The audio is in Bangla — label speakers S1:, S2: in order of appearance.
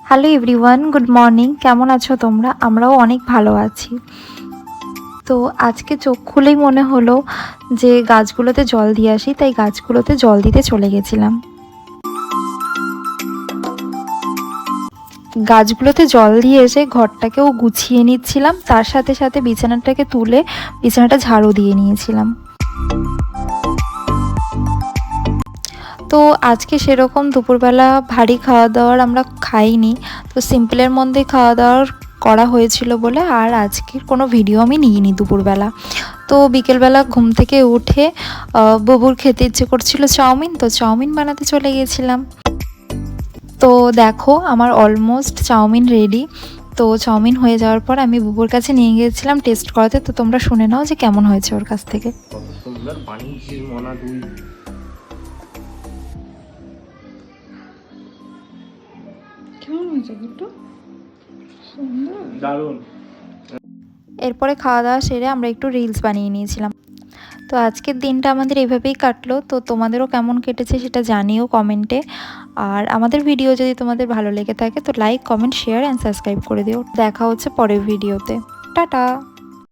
S1: Hello everyone, good morning. কেমন আছো তোমরা? আমরাও অনেক ভালো আছি। তো আজকে চোখ খুলেই মনে হলো যে গাছগুলোতে জল দিয়ে আসি, তাই গাছগুলোতে জল দিতে চলে গেছিলাম। গাছগুলোতে জল দিয়ে এসে ঘরটাকেও গুছিয়ে নিচ্ছিলাম, তার সাথে সাথে বিছানাটাকে তুলে বিছানাটা ঝাড়ু দিয়ে নিয়েছিলাম। তো আজকে সেরকম দুপুরবেলা ভারী খাওয়া দাওয়ার আমরা খাইনি, তো সিম্পলের মধ্যে খাওয়া দাওয়ার করা হয়েছিল বলে আর আজকের কোনো ভিডিও আমি নিইনি দুপুরবেলা। তো বিকেলবেলা ঘুম থেকে উঠে বুবুর খেতে ইচ্ছে করছিল চাউমিন, তো চাউমিন বানাতে চলে গিয়েছিলাম। তো দেখো আমার অলমোস্ট চাউমিন রেডি। তো চাউমিন হয়ে যাওয়ার পর আমি বুবুর কাছে নিয়ে গিয়েছিলাম টেস্ট করাতে। তো তোমরা শুনে নাও যে কেমন হয়েছে ওর কাছ থেকে।
S2: কত সুন্দর পানি মনা দুই
S3: কেমন হয়েছে গুট্টু? সুন্দর,
S2: দারুণ।
S1: এরপরে খাওয়া দাওয়া সেরে আমরা একটু রিলস বানিয়ে নিয়েছিলাম। তো আজকের দিনটা আমাদের এভাবেই কাটলো। তো তোমাদেরও কেমন কেটেছে সেটা জানিও কমেন্টে। আর আমাদের ভিডিও যদি তোমাদের ভালো লেগে থাকে তো like, comment, share and subscribe করে দিও। দেখা হচ্ছে পরের ভিডিওতে। টাটা।